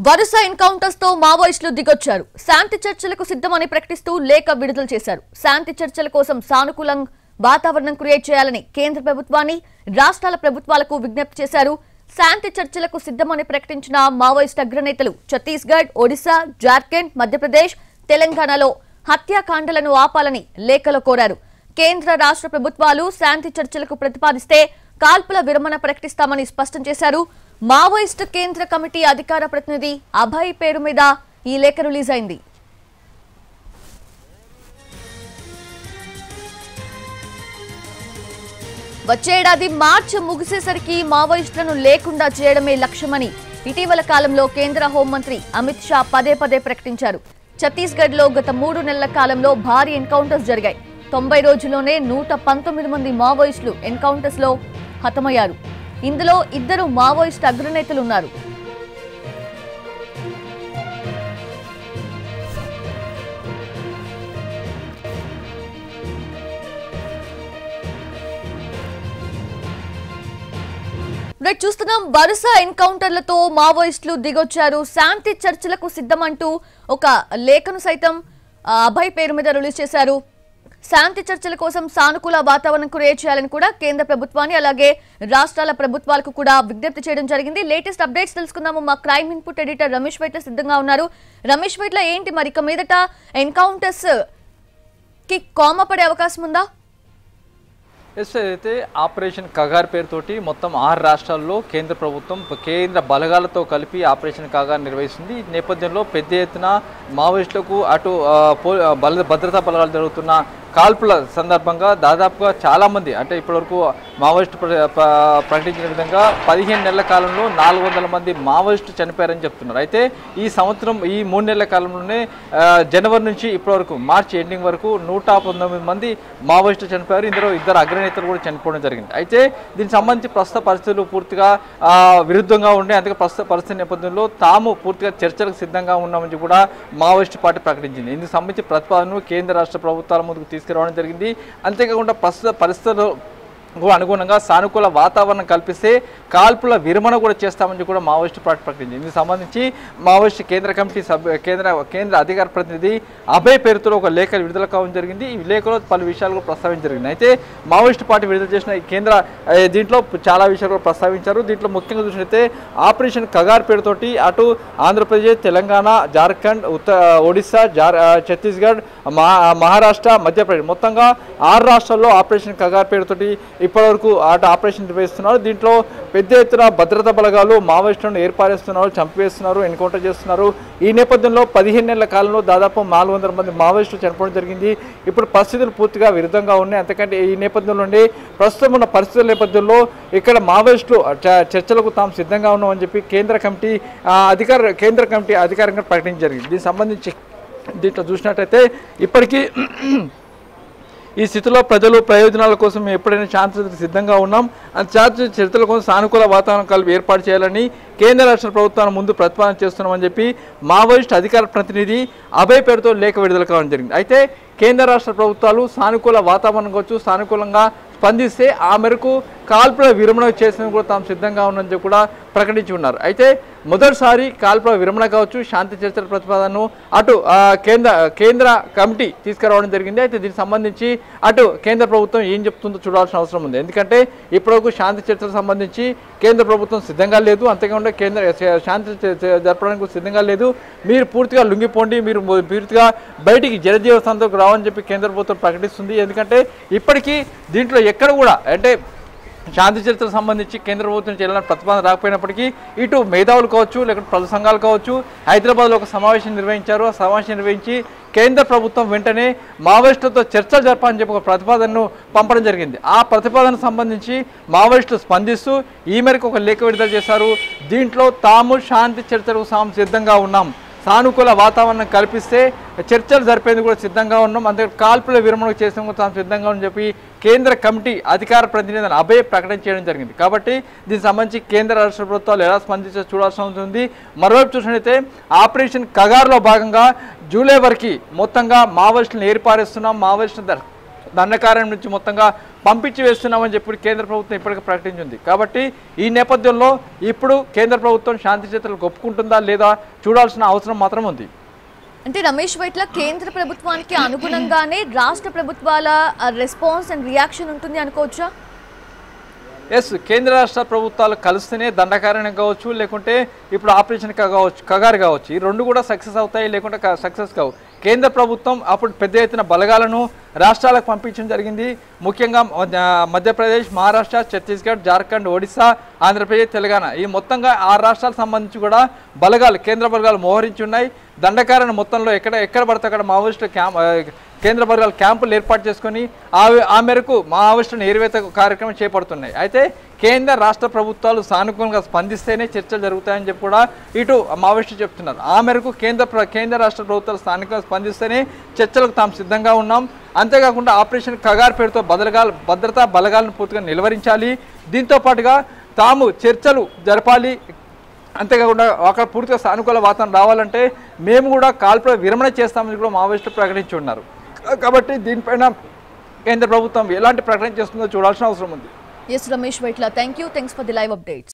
వరుస ఎన్కౌంటర్స్ తో మావోయిస్టులు దిగొచ్చారు. శాంతి చర్చలకు సిద్ధమని ప్రకటిస్తూ లేఖ విడుదల చేశారు. శాంతి చర్చల కోసం సానుకూలంగా వాతావరణం క్రియేట్ చేయాలని కేంద్ర ప్రభుత్వాన్ని రాష్ట్రాల ప్రభుత్వాలకు విజ్ఞప్తి చేశారు. శాంతి చర్చలకు సిద్ధమని ప్రకటించిన మావోయిస్ట్ అగ్రనేతలు ఛత్తీస్గఢ్, ఒడిశా, జార్ఖండ్, మధ్యప్రదేశ్, తెలంగాణలో హత్యాకాండలను ఆపాలని లేఖలో కోరారు. కేంద్ర రాష్ట్ర ప్రభుత్వాలు శాంతి చర్చలకు ప్రతిపాదిస్తే కాల్పుల విరమణ ప్రకటిస్తామని స్పష్టం చేశారు. మావోయిస్టు కేంద్ర కమిటీ అధికార ప్రతినిధి అభయ్ పేరు మీద ఈ లేఖ రిలీజ్ అయింది. వచ్చే ఏడాది మార్చి ముగిసేసరికి మావోయిస్టులను లేకుండా చేయడమే లక్ష్యమని ఇటీవల కాలంలో కేంద్ర హోంమంత్రి అమిత్ షా పదే పదే ప్రకటించారు. ఛత్తీస్గఢ్ లో గత 3 నెలల కాలంలో భారీ ఎన్కౌంటర్స్ జరిగాయి. 90 రోజుల్లోనే 119 మంది మావోయిస్టులు ఎన్కౌంటర్స్ లో హతమయ్యారు. ఇందులో 2 మావోయిస్ట్ అగ్రనేతలు ఉన్నారు. చూస్తున్నాం, వరుస ఎన్కౌంటర్లతో మావోయిస్టులు దిగొచ్చారు. శాంతి చర్చలకు సిద్ధమంటూ ఒక లేఖను సైతం అభయ్ పేరు మీద రిలీజ్ చేశారు. శాంతి చర్చల కోసం సానుకూల వాతావరణం క్రియేట్ చేయాలని కూడా కేంద్ర ప్రభుత్వాన్ని అలాగే రాష్ట్రాల ప్రభుత్వాలకు కూడా విజ్ఞప్తి చేయడం జరిగింది. లేటెస్ట్ అప్డేట్స్ తెలుసుకుందాము. మా crime input editor Ramesh Vaitla సిద్ధంగా ఉన్నారు. రమేష్ వైట్ల, ఏంటి మరి ఇక మీదట ఎన్కౌంటర్స్ కి కోమ పడే అవకాశం ఉందా? అయితే ఆపరేషన్ కగార్ పేరుతోటి మొత్తం 6 రాష్ట్రాల్లో కేంద్ర ప్రభుత్వం కేంద్ర బలగాలతో కలిపి ఆపరేషన్ కగార్ నిర్వహిస్తుంది. ఈ నేపథ్యంలో పెద్ద ఎత్తున మావోయిస్టులకు అటు భద్రతా బలగాలు జరుగుతున్న కాల్పుల సందర్భంగా దాదాపుగా చాలామంది, అంటే ఇప్పటివరకు మావోయిస్టు ప్రకటించిన విధంగా 15 నెలల కాలంలో 400 మంది మావోయిస్టు చనిపోయారని చెప్తున్నారు. అయితే ఈ సంవత్సరం ఈ 3 నెలల కాలంలోనే జనవరి నుంచి ఇప్పటివరకు మార్చి ఎండింగ్ వరకు 119 మంది మావోయిస్టు చనిపోయారు. ఇందులో 2 అగ్రనేతలు కూడా చనిపోవడం జరిగింది. అయితే దీనికి సంబంధించి ప్రస్తుత పరిస్థితులు పూర్తిగా విరుద్ధంగా ఉండే, అందుకే ప్రస్తుత పరిస్థితి నేపథ్యంలో తాము పూర్తిగా చర్చలకు సిద్ధంగా ఉన్నామని కూడా మావోయిస్టు పార్టీ ప్రకటించింది. ఇందుకు సంబంధించి ప్రతిపాదనను కేంద్ర రాష్ట్ర ప్రభుత్వాల ముందుకు తీసుకురావడం జరిగింది. అంతేకాకుండా ప్రస్తుత పరిస్థితుల్లో అనుగుణంగా సానుకూల వాతావరణం కల్పిస్తే కాల్పుల విరమణ కూడా చేస్తామని కూడా మావోయిస్టు పార్టీ ప్రకటించింది. ఇందుకు సంబంధించి మావోయిస్టు కేంద్ర కమిటీ కేంద్ర అధికార ప్రతినిధి అభయ్ పేరుతో ఒక లేఖ విడుదల కావడం జరిగింది. ఈ లేఖలో పలు విషయాలు కూడా ప్రస్తావించడం జరిగింది. అయితే మావోయిస్టు పార్టీ విడుదల చేసిన కేంద్ర దీంట్లో చాలా విషయాలు కూడా ప్రస్తావించారు. దీంట్లో ముఖ్యంగా చూసినట్లయితే ఆపరేషన్ కగార్ పేరుతోటి అటు ఆంధ్రప్రదేశ్, తెలంగాణ, జార్ఖండ్, ఒడిశా, ఛత్తీస్గఢ్, మహారాష్ట్ర, మధ్యప్రదేశ్ మొత్తంగా 6 రాష్ట్రాల్లో ఆపరేషన్ కగార్ పేరుతోటి ఇప్పటివరకు ఆపరేషన్ నిర్వహిస్తున్నారు. దీంట్లో పెద్ద ఎత్తున భద్రతా బలగాలు మావోయిస్టులను ఏర్పారేస్తున్నారు, చంపివేస్తున్నారు, ఎన్కౌంటర్ చేస్తున్నారు. ఈ నేపథ్యంలో 15 నెలల కాలంలో దాదాపు 400 మంది మావోయిస్టులు చనిపోవడం జరిగింది. ఇప్పుడు పరిస్థితులు పూర్తిగా విరుద్ధంగా ఉన్నాయి. అంతకంటే ఈ నేపథ్యంలోనే ప్రస్తుతం ఉన్న పరిస్థితుల నేపథ్యంలో ఇక్కడ మావోయిస్టులు చర్చలకు తాము సిద్ధంగా ఉన్నామని చెప్పి కేంద్ర కమిటీ అధికారికంగా ప్రకటించడం జరిగింది. దీనికి సంబంధించి దీంట్లో చూసినట్టయితే ఇప్పటికీ ఈ స్థితిలో ప్రజలు ప్రయోజనాల కోసం ఎప్పుడైనా శాంతి సిద్ధంగా ఉన్నాం. శాంతి చర్చల కోసం సానుకూల వాతావరణం కలిపి ఏర్పాటు చేయాలని కేంద్ర రాష్ట్ర ప్రభుత్వాన్ని ముందు ప్రతిపాదన చేస్తున్నామని చెప్పి మావోయిస్ట్ అధికార ప్రతినిధి అభయ్ పేరుతో లేఖ విడుదల కావడం జరిగింది. అయితే కేంద్ర రాష్ట్ర ప్రభుత్వాలు సానుకూల వాతావరణం కావచ్చు, సానుకూలంగా స్పందిస్తే ఆ మేరకు కాల్పుల విరమణ చేసేందుకు కూడా తాము సిద్ధంగా ఉన్నని కూడా ప్రకటించి ఉన్నారు. అయితే మొదటిసారి కాల్పుల విరమణ కావచ్చు, శాంతి చర్చల ప్రతిపాదనను అటు కేంద్ర కమిటీ తీసుకురావడం జరిగింది. అయితే దీనికి సంబంధించి అటు కేంద్ర ప్రభుత్వం ఏం చెప్తుందో చూడాల్సిన అవసరం ఉంది. ఎందుకంటే ఇప్పటివరకు శాంతి చర్చలకు సంబంధించి కేంద్ర ప్రభుత్వం సిద్ధంగా లేదు. అంతేకాకుండా శాంతి జరపడానికి సిద్ధంగా లేదు. మీరు పూర్తిగా లొంగిపోండి, మీరు పూర్తిగా బయటికి జనజీవనంలోకి రావని చెప్పి కేంద్ర ప్రభుత్వం ప్రకటిస్తుంది. ఎందుకంటే ఇప్పటికీ దీంట్లో ఎక్కడ కూడా అంటే శాంతి చర్చలకు సంబంధించి కేంద్ర ప్రభుత్వం చేయాలని ప్రతిపాదన రాకపోయినప్పటికీ ఇటు మేధావులు కావచ్చు, లేకపోతే ప్రజా సంఘాలు కావచ్చు, హైదరాబాద్లో ఒక సమావేశం నిర్వహించారు. ఆ సమావేశం నిర్వహించి కేంద్ర ప్రభుత్వం వెంటనే మావోయిస్టులతో చర్చలు జరపాలని చెప్పి ఒక ప్రతిపాదనను పంపడం జరిగింది. ఆ ప్రతిపాదనకు సంబంధించి మావోయిస్టులు స్పందిస్తూ ఈ మేరకు ఒక లేఖ విడుదల చేశారు. దీంట్లో తాము శాంతి చర్చలకు సిద్ధంగా ఉన్నాం, సానుకూల వాతావరణం కల్పిస్తే చర్చలు జరిపేందుకు కూడా సిద్ధంగా ఉన్నాం, అంతే కాల్పుల విరమణ చేసేందుకు తాము సిద్ధంగా అని చెప్పి కేంద్ర కమిటీ అధికార ప్రతినిధి అభయ్ ప్రకటన చేయడం జరిగింది. కాబట్టి దీనికి సంబంధించి కేంద్ర రాష్ట్ర ప్రభుత్వాలు ఎలా స్పందించో చూడాల్సి ఉంటుంది. మరోవైపు చూసినట్లయితే ఆపరేషన్ కగార్లో భాగంగా జూలై వరకు మొత్తంగా మావోయిస్టులను ఏర్పారేస్తున్నాం, మావోయిస్టుల దండకారణ్యం నుంచి మొత్తంగా పంపించి వేస్తున్నామని చెప్పి కేంద్ర ప్రభుత్వం ఇప్పటికే ప్రకటించింది. కాబట్టి ఈ నేపథ్యంలో ఇప్పుడు కేంద్ర ప్రభుత్వం శాంతి చర్చలకు ఒప్పుకుంటుందా లేదా చూడాల్సిన అవసరం మాత్రం ఉంది. అంటే రమేష్ వైట్ల కేంద్ర ప్రభుత్వానికి అనుగుణంగానే రాష్ట్ర ప్రభుత్వాల రెస్పాన్స్ అండ్ రియాక్షన్ ఉంటుంది అనుకోవచ్చా? ఎస్, కేంద్ర రాష్ట్ర ప్రభుత్వాలు కలిస్తేనే దండకారణ్యం కావచ్చు, లేకుంటే ఇప్పుడు ఆపరేషన్ కగారు కావచ్చు, ఈ రెండు కూడా సక్సెస్ అవుతాయి, లేకుంటే సక్సెస్ కావు. కేంద్ర ప్రభుత్వం అప్పుడు పెద్ద ఎత్తున బలగాలను రాష్ట్రాలకు పంపించడం జరిగింది. ముఖ్యంగా మధ్యప్రదేశ్, మహారాష్ట్ర, ఛత్తీస్గఢ్, జార్ఖండ్, ఒడిశా, ఆంధ్రప్రదేశ్, తెలంగాణ ఈ మొత్తంగా 6 రాష్ట్రాలకు సంబంధించి కూడా బలగాలు కేంద్ర బలగాలు మోహరించి ఉన్నాయి. దండకారణ్యం మొత్తంలో ఎక్కడ పడితే అక్కడ మావోయిస్టుల కేంద్ర బలగాలు క్యాంపులు ఏర్పాటు చేసుకొని ఆ మేరకు మావోయిస్టులను ఏరివేత కార్యక్రమం చేపడుతున్నాయి. అయితే కేంద్ర రాష్ట్ర ప్రభుత్వాలు సానుకూలంగా స్పందిస్తేనే చర్చలు జరుగుతాయని చెప్పి కూడా ఇటు మావోయిస్టులు చెప్తున్నారు. ఆ మేరకు కేంద్ర రాష్ట్ర ప్రభుత్వాలు స్థానికంగా స్పందిస్తేనే చర్చలకు తాము సిద్ధంగా ఉన్నాం. అంతేకాకుండా ఆపరేషన్ కగార్ పేరుతో భద్రతా బలగాలను పూర్తిగా నిలువరించాలి. దీంతో పాటుగా తాము చర్చలు జరపాలి. అంతేకాకుండా అక్కడ పూర్తిగా సానుకూల వాతావరణం రావాలంటే మేము కూడా కాల్పుల విరమణ చేస్తామని కూడా మావోయిస్టులు ప్రకటించి ఉన్నారు. కాబట్టి దీనిపైన కేంద్ర ప్రభుత్వం ఎలాంటి ప్రకటన చేస్తుందో చూడాల్సిన అవసరం ఉంది. Yes Ramesh Vaitla, thanks for the live updates.